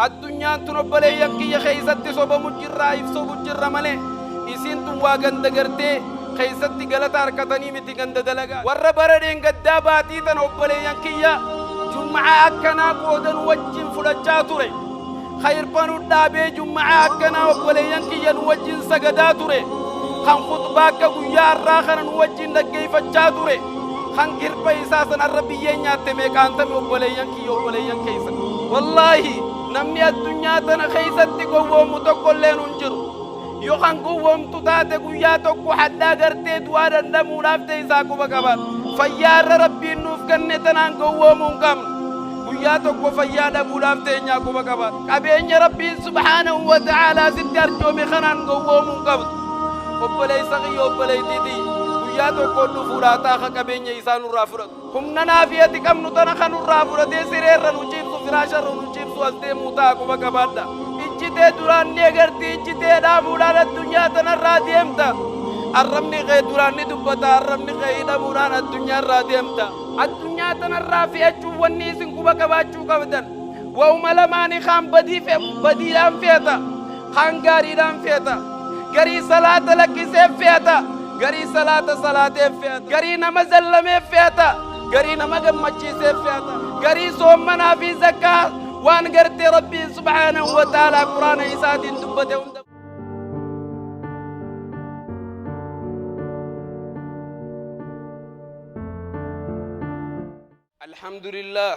الدنيا تنبلي ينكي خيستي صوب مجرى يفصوب مجرى ملي إسين تواغن دقرتي خيستي غلط أركتني متي غند دلقا ورى بردين قداباتي تنبلي ينكي جمعة أكنا قودن وجن فلجاتوري خير بانو دابي جمعة أكنا وبلي ينكي وجن سقداتوري خان خطباك ويار راخن وجن لقي فجاتوري خان كربا إساسا الربي ينياتي ميكانتم وبلي ينكي والله نمني الدنيا تنا خيستي قوم تقولين انجرو يوخان قوم تتاتي قياتك وحدا قرتي دوار النمو نافتي ساكو بكبار فيار ربي النوف كنتنا قوم انقم قياتك وفيار ابو نافتي ناكو بكبار كابين ربي سبحانه وتعالى ست ارجومي خنان قوم انقم وبلي سغي وبلي تيتي قياتك كل فراتا خكابين يسان الرافرات هم نافيتي كم نتنا خنو الرافرات سرير نجيب فراشر نجيب سوالتي موتاكو بكباردا إجتى دوران نيجرتي إجتى داموران الدنيا تنرى ديمتا الرمني غي دوران ندبتا الرمني غي داموران الدنيا راديمتا الدنيا تنرى في أجو والنيسن كوبا كباجو كبدن وملماني خام بدي دام فيتا خان غاري دام فيتا غري صلاة لك سيف فيتا غري صلاة فيتا غري نمزل لمي فيتا غري نمغم مجي سيف فيتا غري صومنا في زكاة وان قرت ربي سبحانه وتعالى قرآن إساد دبته الحمد لله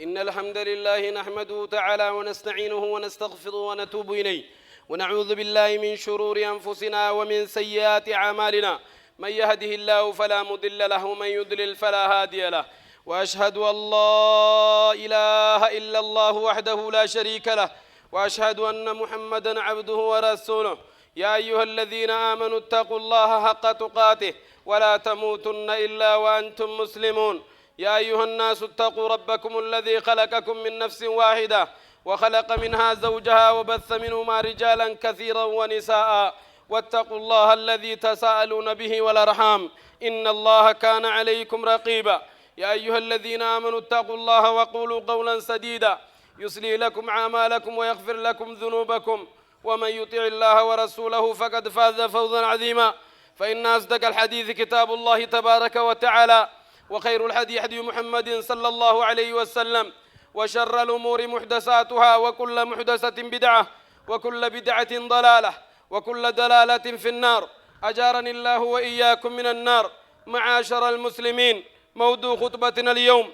إن الحمد لله نحمده تعالى ونستعينه ونستغفره ونتوب إليه ونعوذ بالله من شرور أنفسنا ومن سيئات أعمالنا من يهده الله فلا مضل له ومن يضلل فلا هادي له وأشهد أن لا إله إلا الله وحده لا شريك له وأشهد أن محمدا عبده ورسوله يا أيها الذين آمنوا اتقوا الله حق تقاته ولا تموتن إلا وأنتم مسلمون يا أيها الناس اتقوا ربكم الذي خلقكم من نفس واحدة وخلق منها زوجها وبث منهما رجالا كثيرا ونساء واتقوا الله الذي تساءلون به والأرحام إن الله كان عليكم رقيبا يا أيها الذين آمنوا اتقوا الله وقولوا قولا سديدا يصلي لكم أعمالكم ويغفر لكم ذنوبكم ومن يطع الله ورسوله فقد فاز فوزا عظيما فإن أصدق الحديث كتاب الله تبارك وتعالى وخير الحديث حديث محمد صلى الله عليه وسلم وشر الأمور محدثاتها وكل محدثة بدعة وكل بدعة ضلالة وكل دلالة في النار أجارني الله وإياكم من النار معاشر المسلمين موضوع خطبتنا اليوم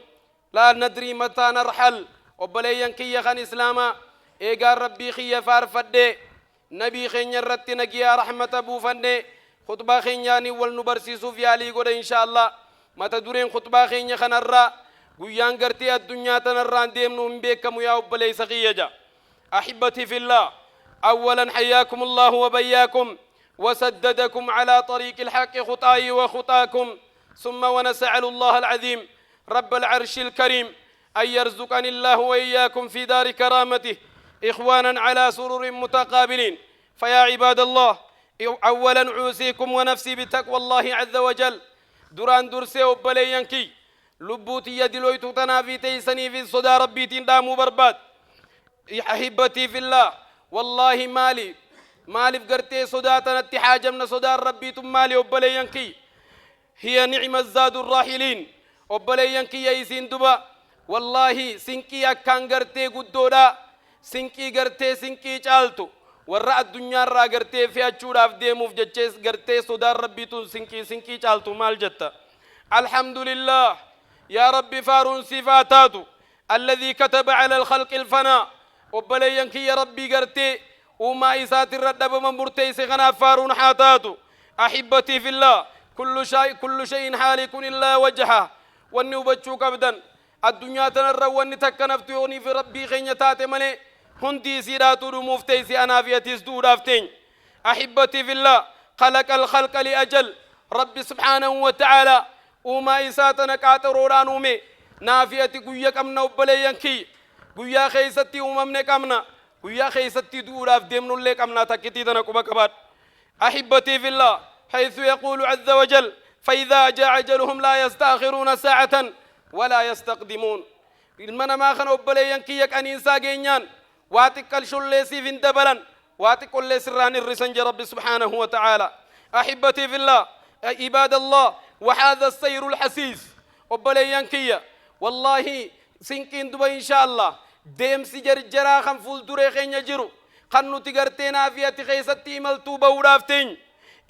لا ندري متى نرحل وبلين كي خان إسلاما إيقار ربي خي فارفد نبي خين يرتنا يا رحمة أبو فند خطبة خينياني والنبرسي سوفيالي قد إن شاء الله متى دورين خطبة خين خان الرا قيان قرتي الدنيا تنران ديمنو مبيكم يا أبلي سخيجا أحبتي في الله أولا حياكم الله وبياكم وسددكم على طريق الحق خطاي وخطاكم ثم ونسأل الله العظيم رب العرش الكريم أن يرزقني الله وإياكم في دار كرامته إخوانا على سرر متقابلين فيا عباد الله أولا أوصيكم ونفسي بتقوى الله عز وجل دران درسي وبلينكي لبوتي يدلويت تنافي تيسني في صدى ربي تندام برباد أحبتي في الله والله مالي فقرتي صداتنا اتحاجا من صدى ربي مالي وبلينكي هي نعمة زاد الراحلين وبلينكي يسين دبا والله سنكي أكان قرتي قدودا سنكي قرتي سنكي چالتو ورأى الدنيا را قرتي في أجور أفدي مفججيس قرتي صدى ربي سنكي چالتو مال جتا الحمد لله يا ربي فارون صفاتاتو الذي كتب على الخلق الفناء وبلينكي يا ربي قرتي وما إسات الردب من مرتي سغنا فارون حاتاتو أحبتي في الله كل شيء حالك إلا وجهه والنوبتشوك أبدا الدنيا تنرى واني تكنفتوني في ربي خينيتات ملي هندي سيراتو رموفتي سي أنا في تسدو رافتين أحبتي في الله خلق الخلق لأجل رب سبحانه وتعالى وما إساتنا كاترورانومي نافيتي قويا كمنا وبليانكي قويا خيستي وممنا كمنا قويا خيستي دوراف ديمنو اللي كمنا تكتي تنكو بكبات أحبتي في الله حيث يقول عز وجل فإذا جاء أجلهم لا يستأخرون ساعة ولا يستقدمون المنا ما خنوا بليانكي يك أن إنسا جينيان واتقل شلسي في دبلن واتقل لسران الرسنج رب سبحانه وتعالى أحبتي في الله عباد الله وهذا السير الحسيس وبليانكية والله سنكين دبا إن شاء الله ديم سجر جرا خم فول دوري خين يجرو خنو تغرتين فيها تخيستي ملتوبة ودافتين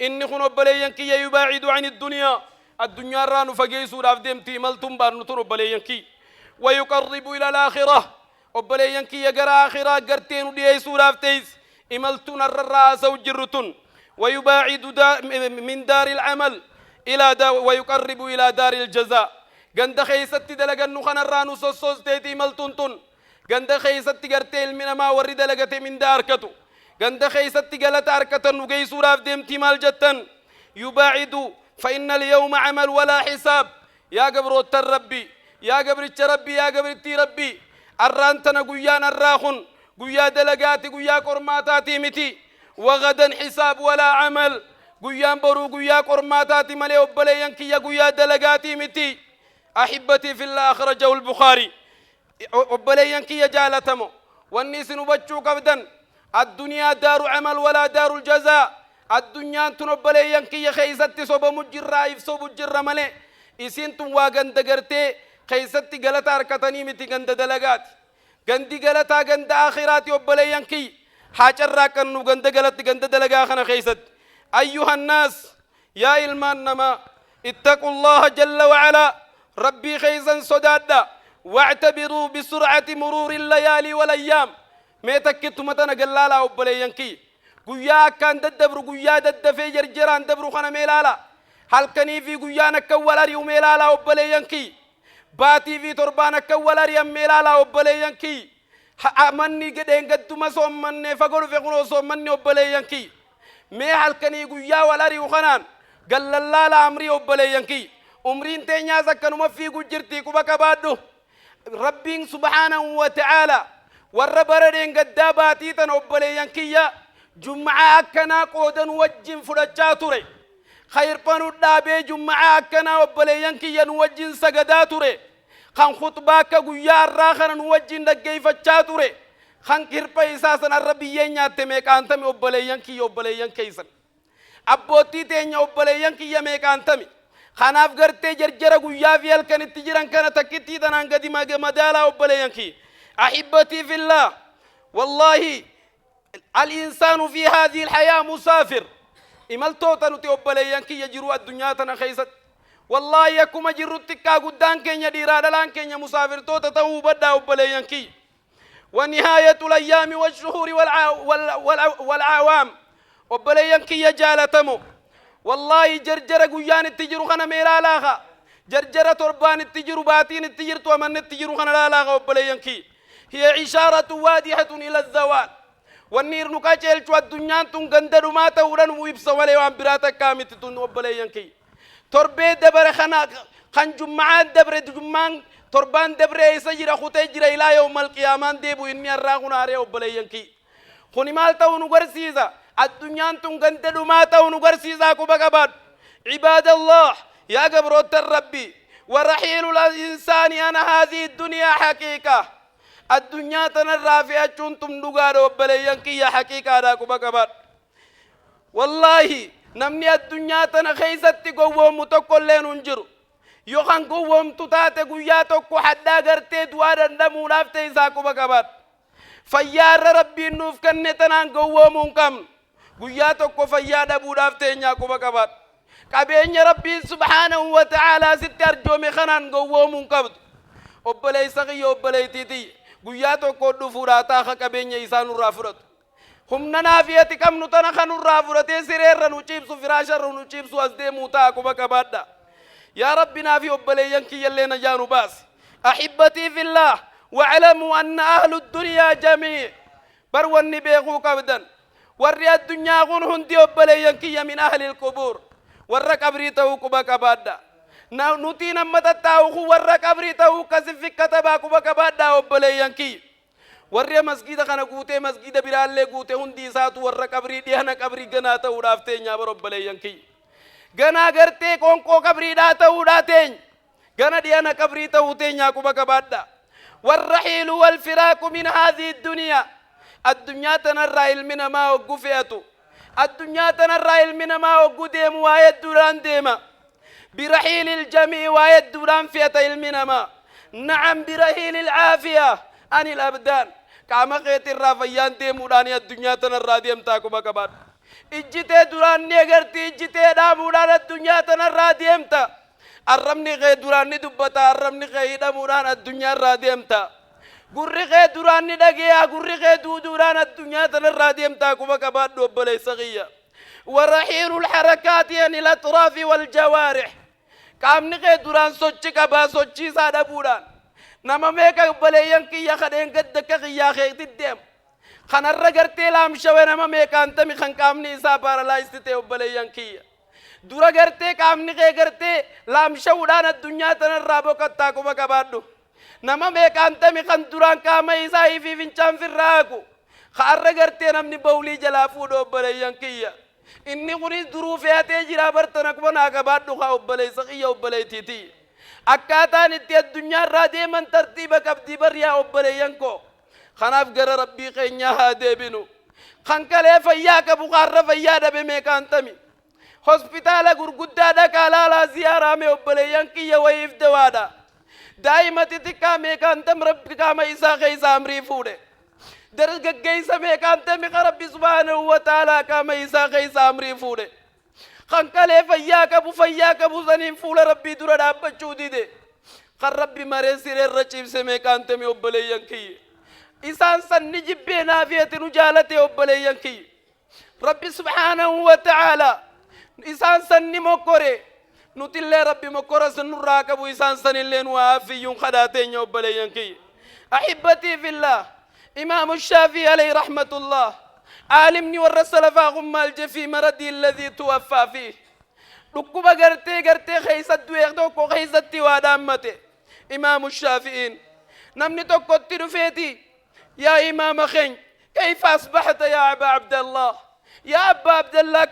إني خنو بليانكية يباعد عن الدنيا الدنيا رانو فجيسو دافتين تي ملتوم بارنو تنو بليانكي ويقرب إلى الآخرة وبليانكي يقرا آخرة قرتين وديسو دافتيس إملتون الرراس وجرتون ويباعد من دار العمل ويقرب إلى دار الجزاء غند خيستي دلغن نخنا رانو سوسوس تيتي ملتونتون غند خيستي غرتيل من ما ورد دلغتي من داركتو غند خيستي غلط اركتن نغي سوراف ديمتي مال جتن يباعد فإن اليوم عمل ولا حساب يا قبر الربي يا قبر الربي يا قبر التي ربي الرانتنا قيان الراخن قيا دلغاتي قيا قرماتاتي متي وغدا حساب ولا عمل قيان برو قيا قرماتاتي ملي وبليان كي قيا دلغاتي متي أحبتي في الله أخرجه البخاري وبليان كي جالتمو والنيس نبجو قبدا الدنيا دار عمل ولا دار الجزاء الدنيا تنبليان كي خيستي صوب مجرى صوب جرى ملي إسنتم واغن دقرتي خيستي غلطة أركتني متي غند دلغات غندي غلطة غند آخراتي وبليان كي حاجر راكن غند غلط غند دلغا خنا خيست أيها الناس يا إلمان نما اتقوا الله جل وعلا ربي خيزا صدادا واعتبروا بسرعة مرور الليالي والأيام ميتكتو متنا قلالا وبليانكي قويا كان ددبر قويا ددفي جرجران دبر خنا ميلالا هل كني في قويا نكولا ريو ميلالا وبليانكي باتي في تربانا كولا ريو ميلالا وبليانكي مني قدين قدو ما صوم مني فقلوا في قلوا صوم مني وبليانكي مي هل كني قويا ولا ريو خنان قال لا أمري وبليانكي أمرين تينيا سكنوا ما في قجرتي كبك بادو ربي سبحانه وتعالى والربردين قداباتي تنوبليانكيا جمعة أكنا قودا وجن فرجاتوري خير بانو دابي جمعة أكنا وبليانكيا نوجن سجداتوري خان خطباك قويا الراخر نوجن دقي فتشاتوري خان كيربا إساسا الربيين ياتميك أنتمي وبليانكي وبليانكيسا أبوتي تينيا وبليانكيا ميك أنتمي خناف غرتي جرجر قويا في الكن تجران كان تكتي تنان قدي ما مدالا وبليانكي أحبتي في الله والله الإنسان في هذه الحياة مسافر إمالتو تنتي وبليانكي يجروا الدنيا تنخيست والله يكما جروا تكا قدان كين يديرا دلان كين مسافر تو تتو بدا وبليانكي ونهاية الأيام والشهور والعوام وبليانكي يجالتمو والله جرجر قيان التجر خنا ميلا لاغا جرجر تربان التجر باتين التجر تومن التجر خنا لا لاغا وبليانكي هي إشارة واضحة إلى الزوال والنير نكاجل تو الدنيا تنغندر ما تورن ويبس ولا يوم براتا كامت تون وبليانكي تربي دبر خنا خن جمعان دبر جمعان تربان دبر يسجر خوتي جرا إلى يوم القيامة ديبو إني الراغون عليه وبليانكي خني مال تون غرسيزا الدنيا تنغندر ما تون غرسيزا كوبكباد عباد الله يا قبروت الربي ورحيل الإنسان أنا هذه الدنيا حقيقة الدنيا تنرافع كنتم دغارو بليانكي يا حقيقة راكو بكبر والله نمني الدنيا تنخيستي قوم متقلين انجرو يوخان قوم تتاتي قياتك حدا غرتي دوار النمو نافتي ساكو بكبر فيار ربي نوف كنتنان قوم كم قياتك فيار ابو نافتي ناكو بكبر كابين ربي سبحانه وتعالى ستر جومي خنان قوم كبد وبلي سغي وبلي تيتي قياتو كودو فراتا خكبين يسان الرافرت هم نافيتي كم نتنا خن الرافرت سرير نوچيبسو فراشر نوچيبسو ازدي موتا كوبا كبادا يا ربي نافي وبلي ينكي يلينا جانو باس أحبتي في الله واعلموا أن أهل الدنيا جميع بروني بيغو كبدا وري الدنيا غن هندي وبلي ينكي من أهل القبور ورق أبريتو كوبا كبادا نوتينا متتاو ورق أبريتو كسفك كتبا كوبا كبادا وبلي ينكي ورّي مسجد خنا قوته مسجد برال له قوته هندي ساتو ورّا قبري ديانا قبري جنا تورافته نيابر ربلي ينكي جنا غرته كونكو قبري دا توراتين جنا ديانا قبري توته نياكو بكبادا والرحيل والفراق من هذه الدنيا الدنيا تنرى المنا ما وقفيته الدنيا تنرى المنا ما وقديم وايد دوران ديما برحيل الجميع وايد دوران فيتا المنا ما نعم برحيل العافية عن الأبدان كما قيت الرافيان ديمودان الدنيا تنرى ديم تاكو بكبار إجتى دوران نيغرتي إجتى دامودان الدنيا تنرى ديم تا الرمني غي دوران دبتا الرمني غي دامودان الدنيا را ديم تا غوري غي دوران دغيا غوري غي دوران الدنيا تنرى ديم تاكو بكبار دوبلي صغية ورحيل الحركات يعني الأطراف والجوارح كامني غي دوران سوچي كبا سوچي سادا بودان نما ميكا بليان كي يخدين قد كي ياخي تديم خنا رغرتي لام شوي نما ميكا انت مي خن كامني سا بارالايز تي بليان كي دورا غرتي كامني غرتي لام شودان الدنيا تنرابو كتا كوما كبادو نما ميكا انت مي خن دوران كاما يساي في فينچان فراكو خار رغرتي نمني بولي جلا فودو بليان كي اني غري ظروفياتي جرا برتنك بنا كبادو خا بلي سخيه وبلي تيتي أكاتان إتي الدنيا رادي من ترتيبك أبدي بريا وبليانكو خناف قرى ربي قينيا هادي بنو خنكالي فياك بخار فيادا بميكان تمي هسبتالا قرقودا دا كالالا زيارة مي وبليانكي يويف دوادا دائما تتكا ميكان تم ربك كاما إسا غيسا أمري فودي درسك غيسا ميكان تمي ربي سبحانه وتعالى كاما إسا غيسا أمري فودي خنكالي فياك ابو زنين فول ربي دورا دابا چودي دي خر ربي مرسير الرچيب سمي كانتمي وبلي ينكي إسان سن نجيب بينا فيتي نجالتي وبلي ينكي ربي سبحانه وتعالى إسان سن مكوري نتلي ربي مكورا سن راكبو إسان سن اللين وافي ينخداتين وبلي ينكي أحبتي في الله إمام الشافعي عليه رحمة الله عالمني والرسل فاغم الجفي مردي الذي توفى فيه ركوبا غرتي خيسة دويغدوكو خيسة تيوادامتي إمام الشافعين نمني توقت رفيتي يا إمام خين كيف أصبحت يا أبا عبد الله يا أبا عبد الله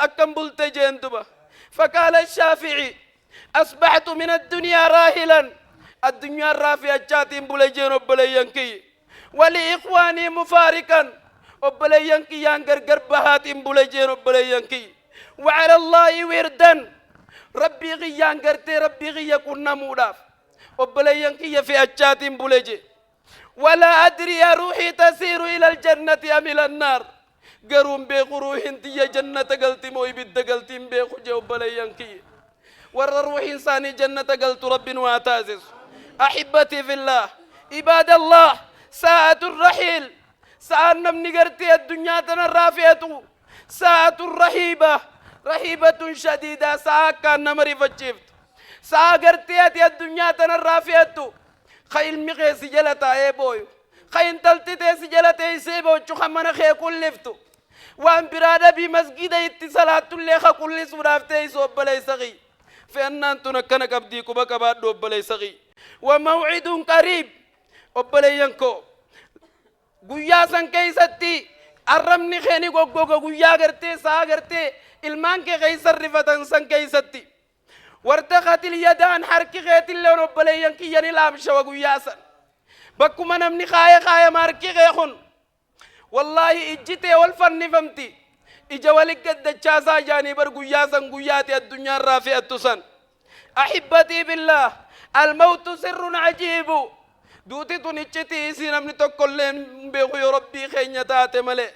كم بلت جندبه فقال الشافعي أصبحت من الدنيا راهلا الدنيا الرافية جاتين بلجين وبلينكي ولإخواني مفارقا وبلينكي يانغر غربهات بلجين وبلينكي وعلى الله وردا ربي غي يانغرتي ربي غي يكون موداف وبلينكي في أجاتين بلجي ولا أدري يا روحي تسير إلى الجنة أم إلى النار قروم بيخو روحي انتي جنة قلتي موي بيد قلتي بيخو جو بلينكي ور روح إنساني جنة قلت رب واتازز أحبتي في الله عباد الله ساعة الرحيل ساعة نمني قرتي الدنيا تنرافيته ساعة رهيبة شديدة ساعة كان نمري فجفت ساعة قرتي الدنيا تنرافيته خيل مغيسي جلتا اي بويو خين تلتي سجلتا يسيبو چخمنا خي كل لفتو وان برادا بمسجد اتصالات الليخة كل سورافتي يسوب بلاي سغي فأنان تنكنا كبديكو بكبات دوب بلاي سغي وموعد قريب وبلاي ينكو قويا سن كيستي الرمني خيني قوقو قويا غرتي سا غرتي المان كي غيسر رفتن سن كيستي وارتقت اليدان حركي غيت اللون وبلاي ينكي يعني لامشا وقويا سن بكو من امني خايا ماركي غيخون والله اجتي والفن فمتي اجا ولك قد جاسا جاني بر قياسا قياتي الدنيا الرافئة تسن أحبتي بالله الموت سر عجيب دوتي تنجتي سينم نتوكلين بيخو يا ربي خينيتات ملي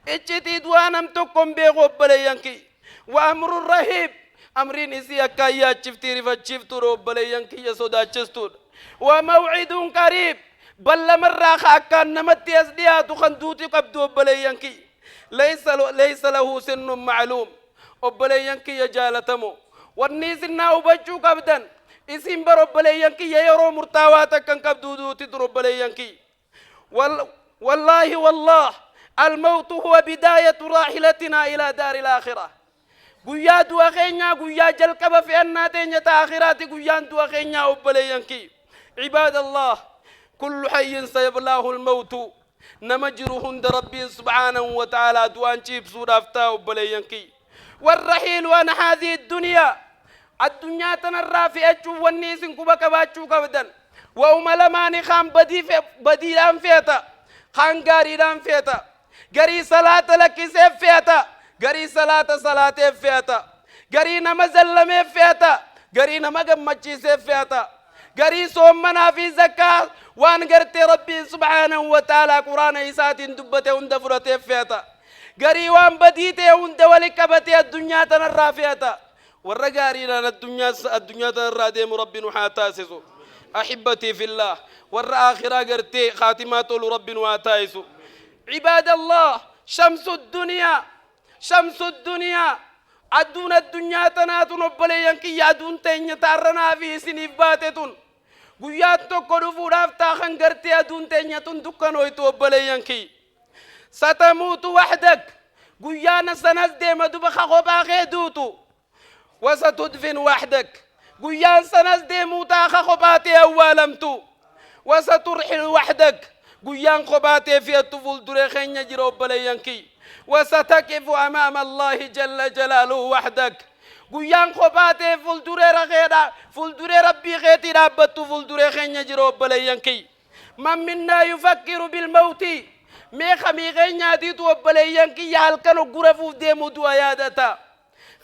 اجتي دوانم توكم بيخو بليانكي وأمر رهيب أمرين إسيا كايا شفتي رفا شفتو رو بليانكي يسودا چستود وموعد قريب بل مرة خاكان نمتي أسدياتو خندوتي قبدو بليانكي ليس له سن معلوم وبليانكي يجالتمو والنيسنا وبجو قبدا اسم برب بليانكي يرو مرتاواتا كان قبدو تدرب بليانكي والله الموت هو بداية راحلتنا إلى دار الآخرة قويا دوا خينيا قويا جلقب في الناتين تآخرات قويا دوا خينيا وبليانكي عباد الله كل حي سيبلاه الموت نمجرهن ربي سبحانه وتعالى دوان جيب سورة افتاو بليانكي والرحيل وانا هذه الدنيا تنرى في أجو والنيس كبك باتشو كبدا وأم لماني خام بدي الأنفيتا خانغاري دام فيتا غري صلاة لك سيف فيتا غري صلاة فيتا غري نمزلمي فيتا غري نمغمچي سيف فيتا غري صومنا في زكاة وان غرتي ربي سبحانه وتعالى قرآن إسات دبته وندفرته فيتا غري وان بديته وندولكبته الدنيا تنرى فيتا ورغارينا الدنيا تنرى ديم ربي نحاتاسسو أحبتي في الله ور آخرة غرتي خاتمات رب واتايسو عباد الله شمس الدنيا أدون الدنيا تناتون وبليانكي يادون تين تارنا في سنيف باتتون قيات تقولوا فراف تاخن غرتي أدون تين دكانو يتو وبليانكي ستموت وحدك قيانا سنز ديما دبخا خباخي دوتو وستدفن وحدك قيان سنز ديمو تاخا خباتي أولمتو وسترحل وحدك قيان خباتي في الطفل دريخين يجرو بليانكي وستقف أمام الله جل جلاله وحدك قيان خباتي فلدري ربي غيتي رابطو فلدريخين يجرو بليانكي من منا يفكر بالموت مي غين ياديتو بليانكي يهلكنو غرفو ديمو دوايادتا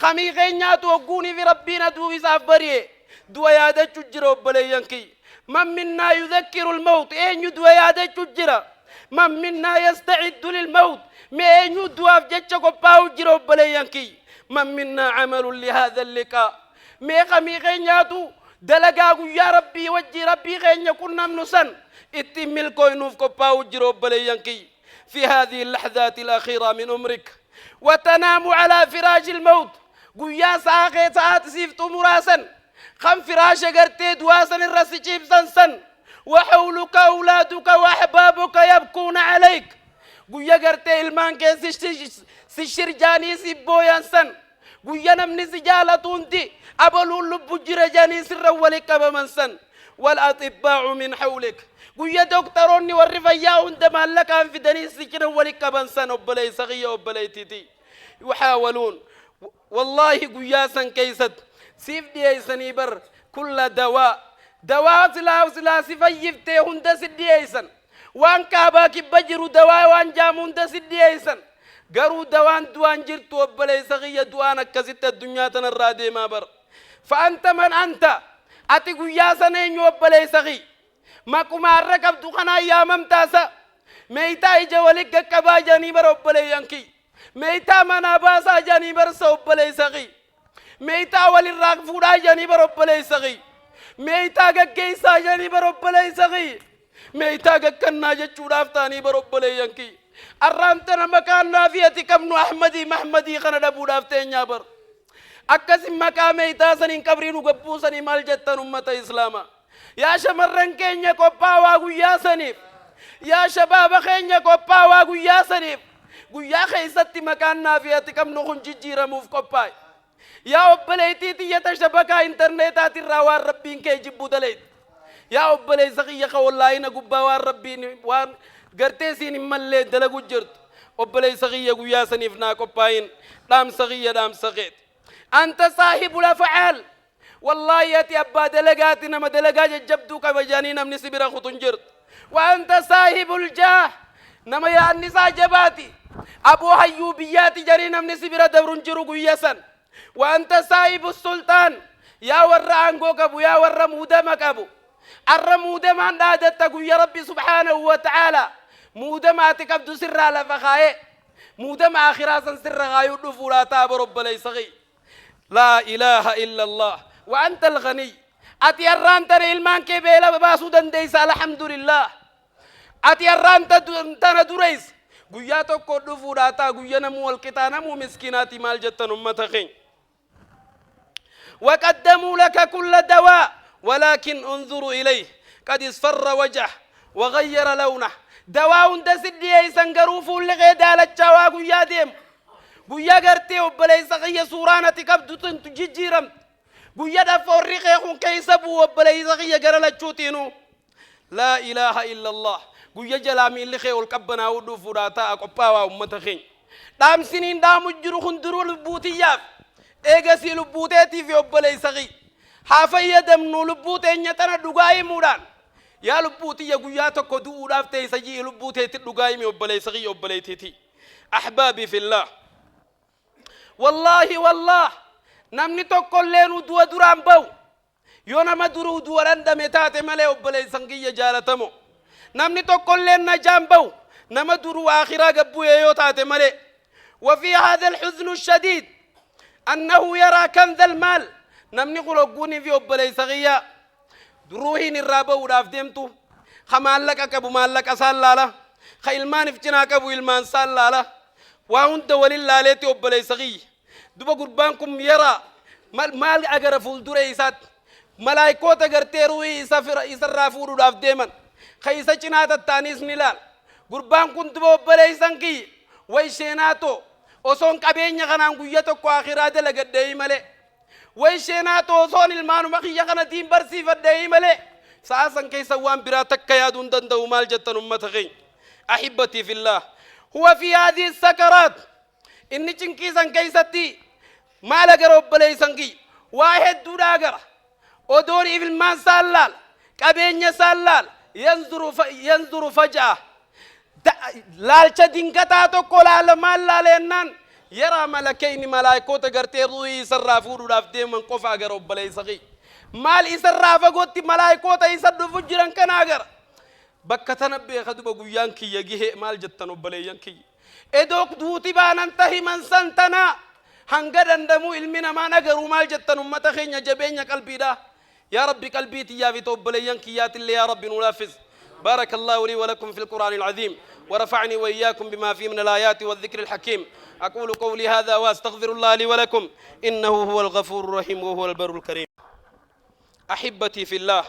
غين ياتو قوني في ربنا دو إساف بريه دوايادة تجرو بليانكي من منا يذكر الموت أين دوايادة تجرا من منا يستعد للموت ما أين دواف جتشكو باو جرو بليانكي من منا عمل لهذا اللقاء مي غين ياتو دلقاقو يا ربي وجي ربي غين يكون نمنسن اتمل كوينوف كو باو جرو بليانكي في هذه اللحظات الأخيرة من عمرك وتنام على فراش الموت قويا ساقي ساعات سيفتو مراسا خم فراش قرتي دواسا الرسجيب سنسن وحولك أولادك وأحبابك يبكون عليك قويا قرتي المان كي سشر جاني سيبويا سن قويا نمني سجالة دي أبلو اللب جاني سر ولك بمنسن والأطباء من حولك قويا دكتوروني والرفياء عندما لك عن في دني سجن ولك بمنسن وبلي صغية وبلي تيتي يحاولون والله قياسا كيست سيف ديسن بر كل دواء سلا سفيفتي هند سديسن وان كاباكي بجرو دواء وان جام هند سديسن قرو دوان دوان جرتو وبلي صغية دوان كزت الدنيا تنرادي ما بر فأنت من أنت أتي قياسا نينيو وبلي صغي ما كما ركب دخنا يا ممتاسا ميتا إجوالك كبا جاني وبلي ينكي ميتا منا باسا جاني برسو بلي سغي ميتا ولي راق فودا جاني برو بلي سغي ميتا كيسا جاني برو بلي سغي ميتا كنا جچودافتاني برو بلي ينكي ارامتنا مكان نافيتي كمنو محمدي خنا دبودافتين يابر اكس مكان ميتا سنين قبرينو غبو سني مال جتن امه اسلاما يا شمرن كينيا كوبا واغو يا سنيف يا شباب خينيا كوبا واغو يا سنيف قويا خيستي مكان نافيتي كم نخون جيجيرا موف كوباي يا أبليتي يتشبكا انترنتات الروار ربين كي جبو دليت يا أبلي سقيا والله نقبا وار ربين وان قرتيسين ملي دلقو جرت أبلي سقيا قويا سنفنا كوباين دام سقيا دام سقيت أنت صاحب الأفعال والله ياتي أبا دلقاتنا ما دلقات جبدوك بجانينا من سبرا خطن جرت وأنت صاحب الجاه نما يا النساء جباتي أبو حيوبيات جرينا من سبرا دبرون جروق يسن وأنت صاحب السلطان يا ورا عنقوك أبو يا ورا مودمك أبو الرمودم عند عادتك يا ربي سبحانه وتعالى مودم أتكبد سر على فخاء مودم آخرا سر غايو دفولا تاب رب ليس غي لا إله إلا الله وأنت الغني أتيران ترى المان كبيلا باسودن ديس الحمد لله أتيران تندريس قياتو كودو فوراتا قيانا مو الكتانا مو مسكيناتي مال جتن أمتخين وقدموا لك كل دواء ولكن انظروا إليه قد اصفر وجهه وغير لونه دواء دسدي ايسان غروفو لغيدا لچاوا قيا ديم قيا غرتي وبلي سقيا سورانة كبدو تجيجيرم قيا دفور ريخيخون كيسبو وبلي سقيا غرلا تشوتينو لا إله إلا الله قيا جلامي اللي خيول كبنا ودو فراتا أقباوا أمتخين دام سنين دام جرو خندرو لبوتياف إيغسي لبوتيتي في وبلي سقي حافية دمنو لبوتين يتنا دقاي موران يا لبوتي يا قياتك ودو رافتي سجي لبوتي تدقايمي وبلي سغي وبلي تيتي أحبابي في الله والله نمني تقول لين دو درام بو يونا ما درو دوران دمتات ملي وبلي سنجي جالتمو نمني تقول لين نجام بو نما درو آخرا قبو يوتات ملي وفي هذا الحزن الشديد أنه يرى كنز المال نمني قلقوني في وبلي سغيا دروهي نرابا وداف ديمتو خمالك أكبو مالك أسالالا خيلمان افتناك أبو إلمان سالالا وانت ولله ليتي وبلي سغي دوبا قربانكم يرى مال أجر فولدور إيسات ملايكوت أجر تيروي إسر رافور وداف ديمن خيسة جنات التانيس نلال قربانكم دوبا وبلي سنكي ويشيناتو وصون كابين يغنان قيتو كواخرات لقد ديمالي ويشيناتو وصون المانو مخي يغنى دين برسي فديمالي ساسن كيسا وان براتك يادون دندو مال جتن أمتغين أحبتي في الله هو في هذه السكرات إني چنكيسن كيستي ما لقرب بليسنكي واحد دوراغر ودوري في المان سالال كابين سالال ينظر فجأة لالچا دينكتاتو كولال مال لالنان يرى ملكين ملايكو تغرتي روي سرافور داف ديمن قفا غرب بليسغي مال إسرافا قوتي ملايكو تيسد فجران كناغر بكتنا بيخدو بغيان كي يجيه مال جتنو بليان كي إدوك دوتي بانانتهي من سنتنا هنگدن دمو علمنا ما نغرو مال جتنو متخين جبين قلبي دا يا ربي قلبي تيا في توب بليان كيات اللي يا ربي نلافز بارك الله لي ولكم في القرآن العظيم ورفعني وإياكم بما فيه من الآيات والذكر الحكيم أقول قولي هذا وأستغفر الله لي ولكم إنه هو الغفور الرحيم وهو البر الكريم أحبتي في الله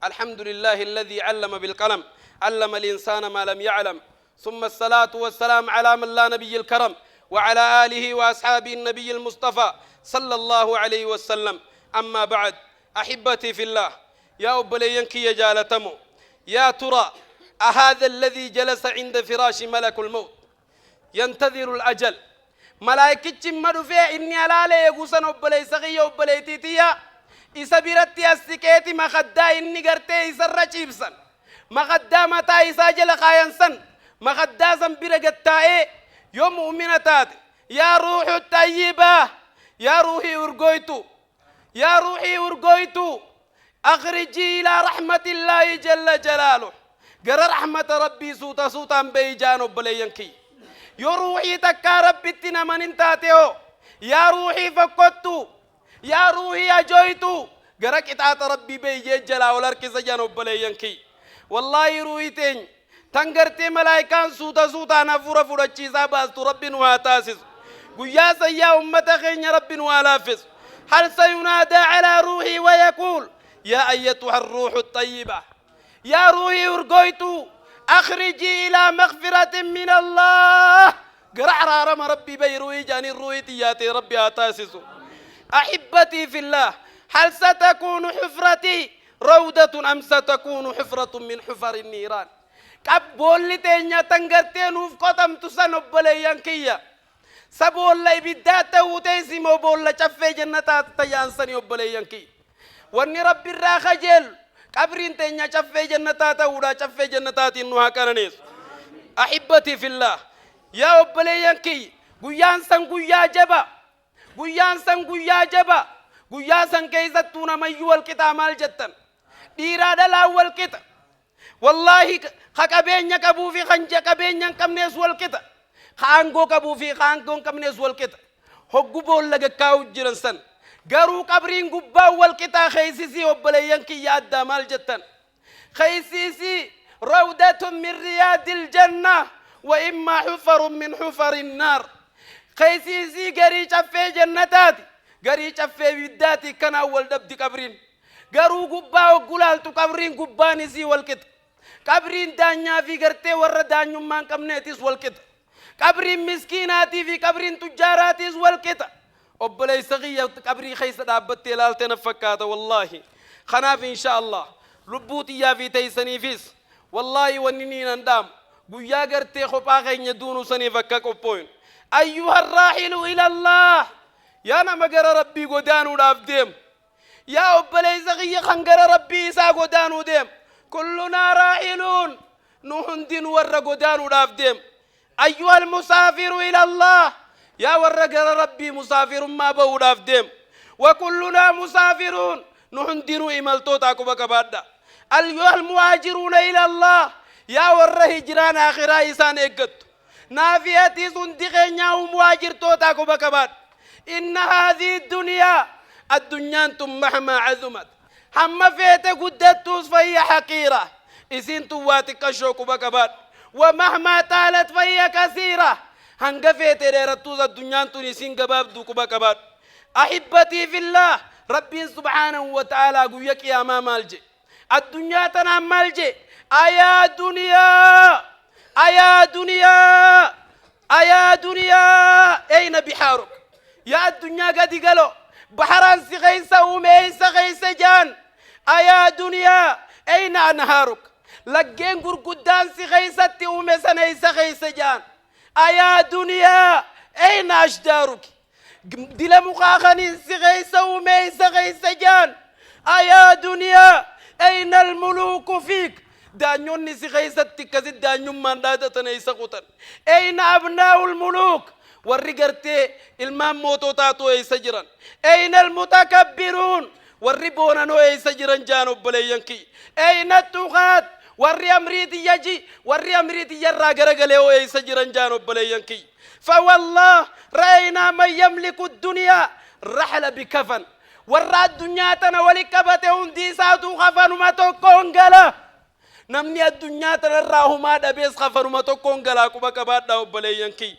الحمد لله الذي علم بالقلم علم الإنسان ما لم يعلم ثم الصلاة والسلام على من لا نبي الكرم وعلى آله وأصحابه النبي المصطفى صلى الله عليه وسلم أما بعد أحبتي في الله يا أبلينك يا جالتمو يا ترى أهذا الذي جلس عند فراش ملك الموت ينتظر الأجل ملائكة مدو في إني على لي يقوسن أبلي سغي أبلي تيتيا إسابيرتي السكيتي مخدا إني قرتي إسر جيبسن مخدا متى إساجل خاينسن مخدا زنبير قطائي يوم مؤمنتات يا روح الطيبة يا روحي ورقويتو أخرجي إلى رحمة الله جل جلاله قرر رحمة ربي سوتا بيجان أبلي ينكي يا روحي تكا ربي تنا من انتاتيو يا روحي فقدتو يا روحي أجويتو قرق إتعات ربي بيجي جلا ولركز جانو بليانكي والله روحيتين تنقرتي ملايكان سوتا نفورا فورا چيزا باستو ربي نوها تاسس قيا سيا أمتا خين ربي نوها لافس هل سينادى على روحي ويقول يا أيتها الروح الطيبة يا روحي ورقويتو أخرجي إلى مغفرة من الله قرع رارم ربي بيروي جاني رويتي ياتي ربي أتاسسو أحبتي في الله هل ستكون حفرتي روضة أم ستكون حفرة من حفر النيران كبول تينيا تنغرتين وفقتم تسنب بليانكيا سبول لي بداتا وتيسي مبول لچفي جنتا تيانسني وبليانكي واني ربي الراخجل قبرين تينيا چفي جنتا تودا چفي جنتا تنوها كرنيس أحبتي في الله يا وبليانكي قيان سن قيا جبا قيا سن كيزتونا ميو الكتاب مال جتن ديرا دلا والكتاب والله خكبين كبو في خنجة كبين كمنيس والكتاب خانغو كبو في خانغو كمنيس والكتاب هجبول لجا كاو جرنسن قرو كبرين قبا والكتاب خيسيسي وبليانكي يا دمال جتن خيسيسي روضة من رياض الجنة وإما حفر من حفر النار خيسيسي قري شفي جنتات قري شفي بداتي كان أول دبدي كبرين قرو قبا وقلال تو كبرين قباني سي والكت كبرين دانيا في قرتي ورد دانيو مان كمنيتيس والكت كبرين مسكيناتي في كبرين تجاراتيس والكت أبلي سغية كبري خيس دابتي لالتي نفكاتا والله خناف إن شاء الله ربوتي يا في تيسني فيس والله ونيني ندام قويا قرتي خبا غين يدونو سني فكاك أبوين أيها الراحل إلى الله يا نمجر ربي قدانو لافديم يا أبلي زغي خنجر ربي ساقو دانو ديم كلنا راحلون نهندين ورقو دانو داف ديم أيها المسافر إلى الله يا ورقر ربي مسافر ما بو داف ديم وكلنا مسافرون نهندين إمالتو تاكو بكبادا أيها المهاجرون إلى الله يا ور هجران آخرا إسان إقت نافيتي سندقين ياو مهاجر توتاكو بكباد إن هذه الدنيا انتم مهما عظمت هم فيت قدتوس فهي حقيرة إسين تواتك الشوكو بكباد ومهما طالت فهي كثيرة هنگ فيت ريرتوس الدنيا انتم إسين قباب دوكو بكباد أحبتي في الله ربي سبحانه وتعالى قويك يا ما مالجي الدنيا تنام مالجي أيا دنيا أيا دنيا أيا دنيا أين بحارك يا الدنيا قد قالوا بحران سغيسة وميسة غيسة جان أيا دنيا أين أنهارك لقين قرقدان سغيسة وميسة نيسة غيسة جان أيا دنيا أين أشدارك دل مقاخنين سغيسة وميسة غيسة جان أيا دنيا أين الملوك فيك دانيون نسي غيثت تكزد دانيون من دادة نيسا قطن أين أبناء الملوك والرقرتي المام موتو تاتو أي سجران أين المتكبرون والربونا نو أي سجران جانو بليانكي أين التغات والري أمريتي يجي والري أمريتي يرى غرغليو أي سجران جانو بليانكي فوالله رأينا من يملك الدنيا رحل بكفن ورا الدنيا تنولي كبتهم دي ساتو خفن ما تكونغلا نمني الدنيا تنراه ما دبيس خفن ما تكونغلا كوبا كبات داو بليانكي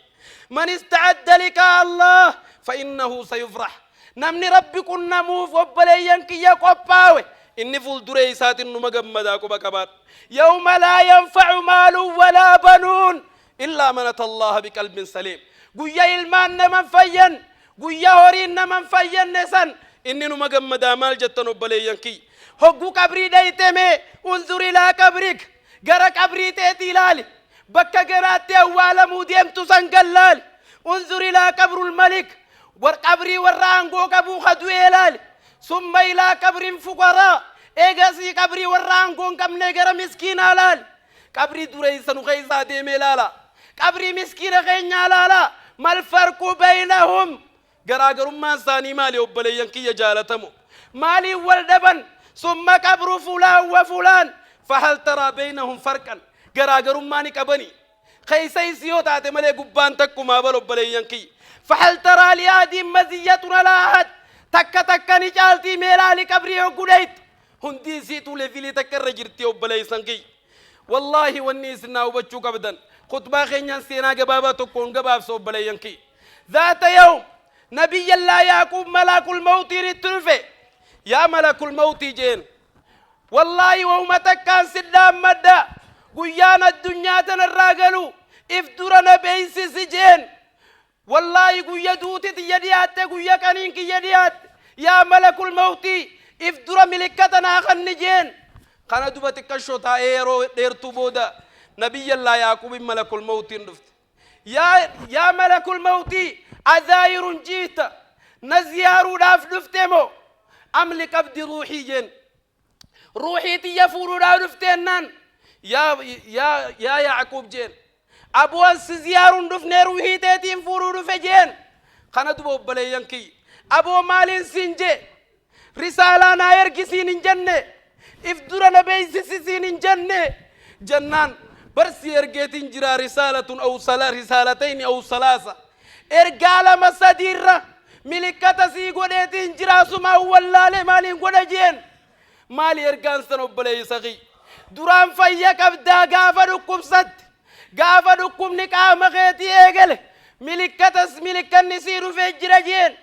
من استعد لك الله فإنه سيفرح نمني ربي كنا موف وبليانكي يا قباوي إني فول دري سات نمغمدا كوبا كبات يوم لا ينفع مال ولا بنون إلا من أتى الله بقلب سليم قويا إلمان نمن فين قويا هورين نمن فين نسن إني نمغمدا مال جتنو بليانكي هقو قبري دايتمي انظر إلى قبرك غرا قبري تيتي لالي بكا غراتي أوالا موديم تسنقلال انظر إلى قبر الملك قبري ورانقو قبو خدوي لالي ثم إلى قبر فقراء إيغاسي قبري ورانقو كم نغرا مسكين لالي قبري دريسن غيزا ديمي لالا قبري مسكين غينا لالا ما الفرق بينهم غراغر ما ثاني مالي وبليانكي جالتمو مالي والدبن ثم قبر فلان وفلان فهل ترى بينهم فرقا غراغر ماني كبني خيسي سيوتا تملي غبان تكو ما بلو بليانكي فهل ترى لهذه مزية لا أحد تك نجالتي ميلالي قبري وقليت هندي سيتو لفيلي تكر جرتي وبليسانكي والله والنيسنا وبچو قبدا خطبا خينيان سينا قبابا تكون قباب سو بليانكي ذات يوم نبي الله يعقوب ملاك الموت يرتلفي يا ملك الموت جين والله وهمتك كان سدام مدى قيانا الدنيا تنراغلو افترنا بيسي سجين والله قيا دوتي يديات قيا كانينك يديات يا ملك الموت افتر ملكتنا خنجين خانا دوبتك الشوطا ايرو ديرتو بودا نبي الله يعقوب ملك الموت نفت يا ملك الموت عذاير جيت نزيار داف نفتمو أملك أبدي روحي جن روحي تيفور دافتنان يا يعقوب جن أبوان سزيار دفن روحي تيتين فورو دفجن خانا دبو بليانكي أبو مالين سنجي رسالة ناير كسين جنة افدرنا بيس سين جنة جنان برسي ارجيتين جرا رسالة أو رسالتين أو ثلاثة ارجال مسادير ملكة سيقول إتين جراسو ما والله لمالين قد جين مالي إركان سنو بلي سغي دران فيك أبدا غافا نكم ست غافا نكم نكام غيتي إيغل ملكة نسيرو في جراجين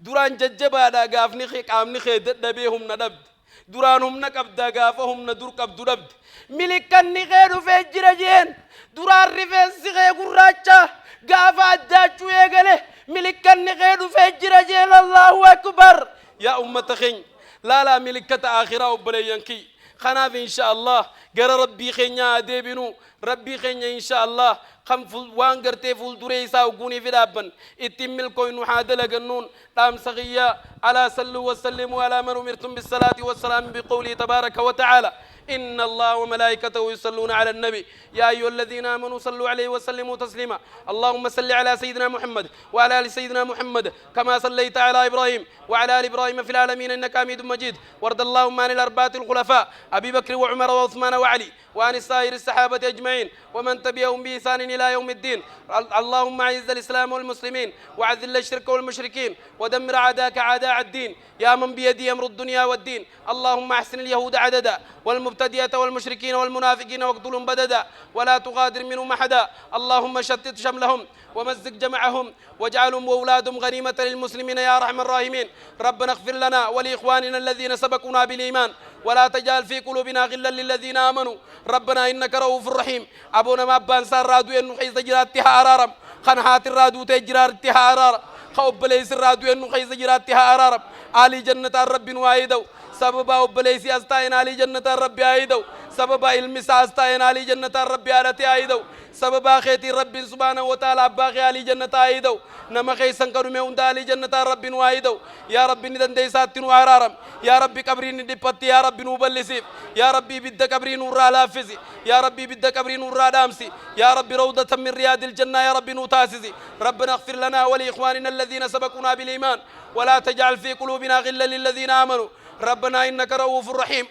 دران ججبا دا غاف نخي قام نخي دبيهم ندبد دران هم نكبدا غافا هم ندور كبدو دبد ملكة نخيرو في جراجين دران رفين سيغي قراجة غافا داچو إيغل ملكة نغير فجر جيل الله أكبر يا أمة خين لا ملكة آخرة وبليانكي خناف إن شاء الله جرى ربي خينيا ديبنو ربي خينيا إن شاء الله خم وان قرتي فول دريسا وقوني في دابن اتم الكوين وحادل جنون تام سغيا على صلوا وسلموا على من أمرتم بالصلاة والسلام بقوله تبارك وتعالى إن الله وملائكته يصلون على النبي يا أيها الذين آمنوا صلوا عليه وسلموا تسليما اللهم صل على سيدنا محمد وعلى آل سيدنا محمد كما صليت على إبراهيم وعلى آل إبراهيم في العالمين إنك حميد مجيد وارض اللهم عن الأربعة الخلفاء أبي بكر وعمر وعثمان وعلي وعن سائر الصحابة أجمعين ومن تبعهم بإحسان إلى يوم الدين اللهم أعز الإسلام والمسلمين وأذل الشرك والمشركين ودمر أعداءك أعداء الدين يا من بيده أمر الدنيا والدين اللهم أحسن اليهود عددا والمبتدئة والمشركين والمنافقين واقتلهم بددا ولا تغادر منهم أحدا اللهم شتت شملهم ومزق جمعهم واجعلهم وأولادهم غنيمة للمسلمين يا أرحم الراحمين ربنا اغفر لنا ولإخواننا الذين سبقونا بالإيمان ولا تجعل في قلوبنا غلا للذين آمنوا ربنا إنك رؤوف رحيم أبونا ما بان سار رادو إنه خيز جراتها أرارم خنهات الرادو تجراتها أرارم خوب ليس الرادو إنه خيز جراتها أرارم آلي جنة الرب وايدو سببا أبليس أستاين علي جنة الرب آيدو سببا إلمس أستاين علي جنة الرب آرتي آيدو سببا خيتي رب سبحانه وتعالى أباقي علي جنة آيدو نما خيسان كرمي عند علي جنة الرب وايدو يا رب ندن ديساتين وعرارم يا رب كبرين دبتي يا رب نوبلسيف يا ربي بدك كبرين ورا لافزي يا ربي بدك كبرين ورا دامسي يا ربي روضة من رياض الجنة يا ربي نوتاسزي ربنا اغفر لنا ولإخواننا الذين سبقونا بالإيمان ولا تجعل في قلوبنا غلا للذين آمنوا ربنا إنك رؤوف رحيم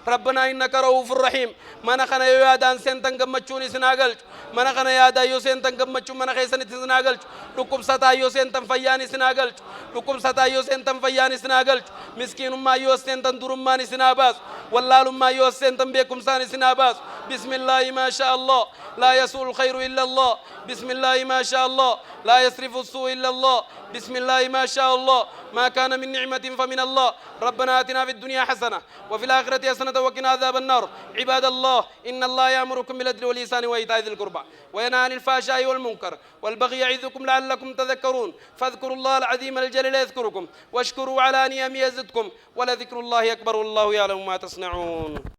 ربنا إنك رؤوف رحيم من خنا يادان سنتن گمچوني سناگل من خنا يادا يو سنتن گمچو من خيسن سناگل لكم ستا يو سنتن فياني سناگل لكم ستا يو سنتن فياني سناگل مسكين ما يو سنتن درمان سناباس والله ما يو سنتن بكم سان سناباس بسم الله ما شاء الله لا يسوء الخير إلا الله بسم الله ما شاء الله لا يصرف السوء إلا الله بسم الله ما شاء الله ما كان من نعمة فمن الله ربنا آتنا في الدنيا حسنة وفي الآخرة حسنة وقنا عذاب النار عباد الله إن الله يأمركم بالعدل والإحسان وإيتاء ذي القربى وينهى عن الفحشاء والمنكر والبغي يعظكم لعلكم تذكرون فاذكروا الله العظيم الجليل يذكركم واشكروا على نعمه يزدكم ولذكر الله أكبر والله يعلم ما تصنعون